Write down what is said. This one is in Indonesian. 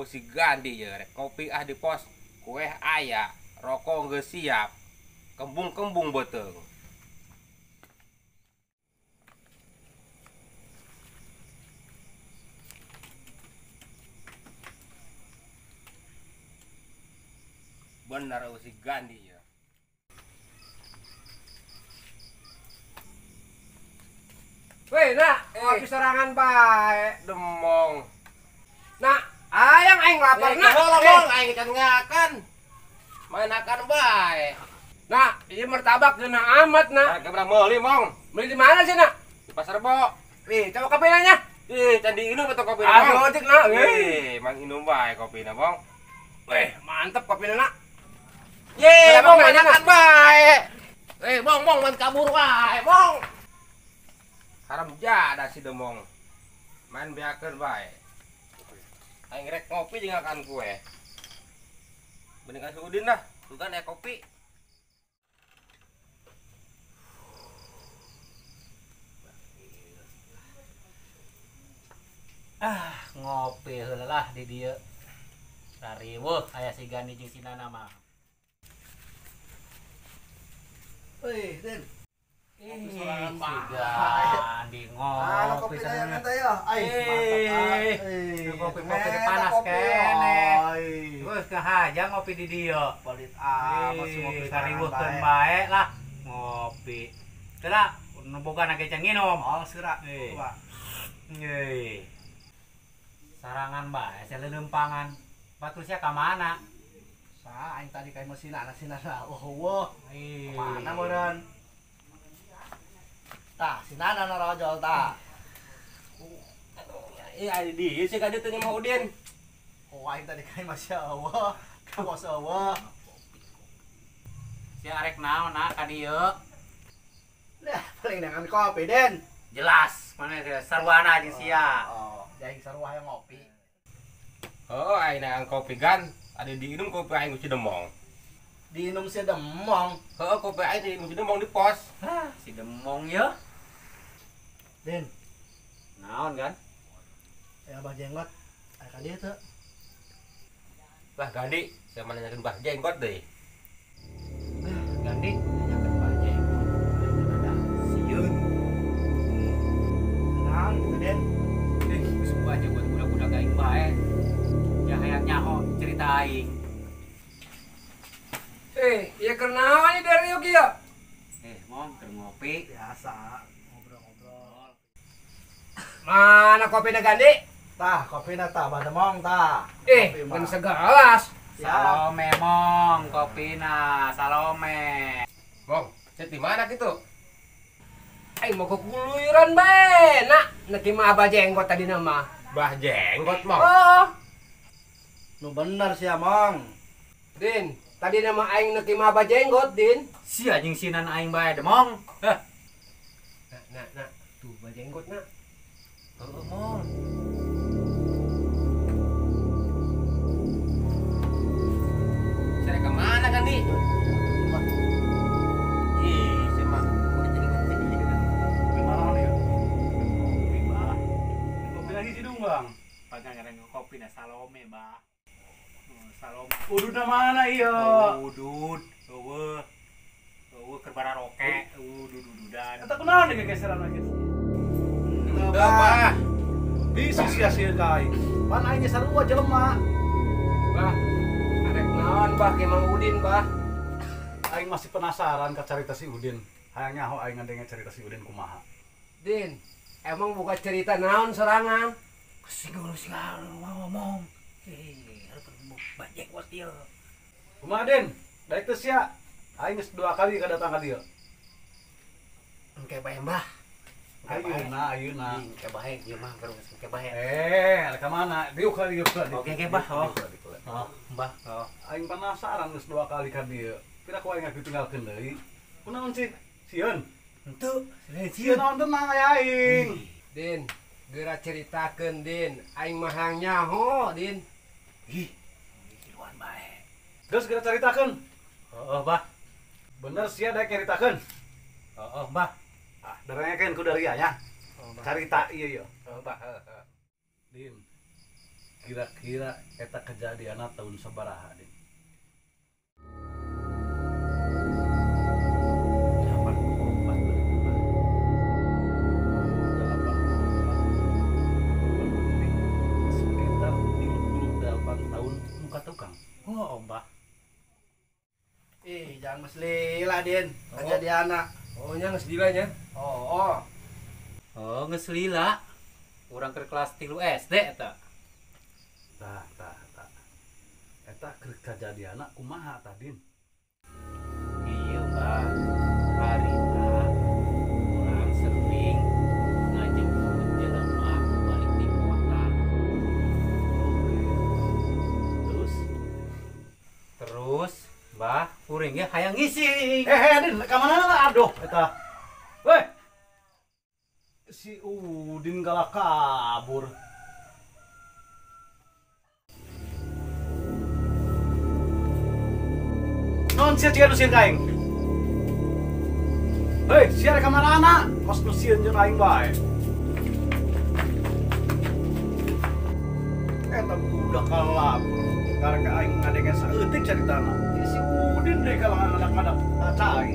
si Gandhi ya rek kopi di pos kue aya rokok geus siap kembung-kembung beteung. Benar si Gandhi ya. Weh, nak, kopi sorangan bae. Demong. Nak, ayang aing lapar nak. Mong aing can ngakan. Main akan bae. Nak, ieu martabak geuna amat nak. Ka meuli mong. Beli di mana sih nak? Di Pasar Bo. Ih, coba kopi nanya. Candi inum atau kopi Aduh, dik nak. Mang inum bae kopina, Mong. Weh, mantep kopi nak. Mong makan bae. Mong man kabur bae, Mong. Haram jada si demong. Main biakeun bae. Aing rek ngopi jeung akan kue. Beningan si Udin dah, bukan kopi. Ngopi heula lah di dieu. Rariweuh aya si Gandhi jeung si Nana mah. Wih, Den. Si sorangan Gandhi ngopi sana. sana. Kopi panas kene. Geus kahaja ngopi di dieu. Palit Masih ngopi rariweuhkeun bae lah ngopi. Teu da, nu boga na geceng nginum. Oh, sira. Eh. Coba. Yeay. Sarangan bae seleulempangan. Batu sia ka mana? Sa aing tadi kayak mesin anak sinana. Wah. Ih. Mana meureun? Tah, sinana narojol tah. Adi di si Gandhi teh mah Udin. Oh, aing tadi kayak Masya Allah. Bos Allah. Si arek naon na ka dieu? Lah, paling dengan kopi, Den. Jelas, mana sarwana jeung sia. Oh, aing sarua yang ngopi. Oh, aing nangan kopi gan. Ada diinum kopi aing si demong. Diinum si demong. Heuh kopi aing diinum si demong di pos. Hah, si demong ye. Den, Naon kan? Abah jenggot. Aya ka dieu teu? Lah Gandhi, saya mana nyakin bah jenggot deh. Gandhi nyanyakeun baje. Ada sieun. Naon, Den? Geus baje buat budak-budak aing bae. Ya hayang nyaho cerita aing. Ieu keur naon ieu dari Yogi ya? Mong keur ngopi. Biasa ngobrol-ngobrol. Mana kopi na Gandhi? Tah, kopi na tah, Abah demong tah. Mun segelas. Salome mong kopina, salome. Mong, cet di mana gitu? Aing mau kekuluiran bae, nak. Neki mah abah jenggot tadi nama. Bah jenggot, Mong. Oh, Nu bener sih, Mong. Din, tadi nama aing neki mah abah jenggot, Din. Sia jeung sinan aing bae demong. Heh, Nah. Tuh, abah jenggot, nak. mong. Saya kemana Gandhi? Si mah. Gimana ya? Kopi, Bah. Kopi lagi si Bang. Panjang kopi na salome, Bah. Salome. Ududna mana ieu? Udud. Eueuh. Eueuh keur bara roke. Dududan. Eta kunaon ge geseran lagi? Bah. Bisa sia-sia ka aing. Pan aing sarua jelema. Bah, arek naon bah ke Mang Udin, bah. Aing masih penasaran ka cerita si Udin. Hayang nyaho aing ngadenge cerita si Udin kumaha. Din, emang buka cerita naon sorangan? Singgul ngomong. Harus banyak buat dia. Kumaha Den? Daek teh sia. Aing geus 2 kali kedatang ka dieu. Engke bae, Mbah. Ayeuna. Ke bae ieu mah terus ke bae. Ada ka mana? Dieu ka dieu. Oke, Bah. Oh, Mbah. Oh. Aing penasaran geus 2 kali ka dieu. Kira ku aing ditinggalkeun deui. Kunaon cik? Sieun. Henteu, Sieun naon tenang aya aing. Din, geura ceritakeun, Din. Aing mah hayang nyaho, Din. Kiluan bae. Geus geura caritakeun. Oh, Bah. Bener sia daek nyaritakeun. Oh, Bah. Ah, darengekeun ku dari aya. Carita ieu. Oh, bah. Din. kira-kira eta kejadian tahun sabaraha Din? 88 tahun muka tukang. Oh, Mbah. Jangan mesli lah Din. Kejadian anak. Oh nya geus dilanya. Oh. Oh, ngeselila. Urang ke kelas 3 SD eta. Tah. Eta keur kejadianna kumaha tah Din? Iya, Mbah. Harita urang sering ngajemput jelema balik di kota. Terus, Mbah, kuring ge hayang ngising. Din, ka mana? Aduh, eta. Weh. Si Udin galak kabur. Non sia ciga nusieun ka aing. Hei, sia ka mana anak? Kos nusieun jeung aing bae. Eta budak kalabur. Karena aing ngadengen saeutik caritana. Si Udin deui kalangan anak-anak cai.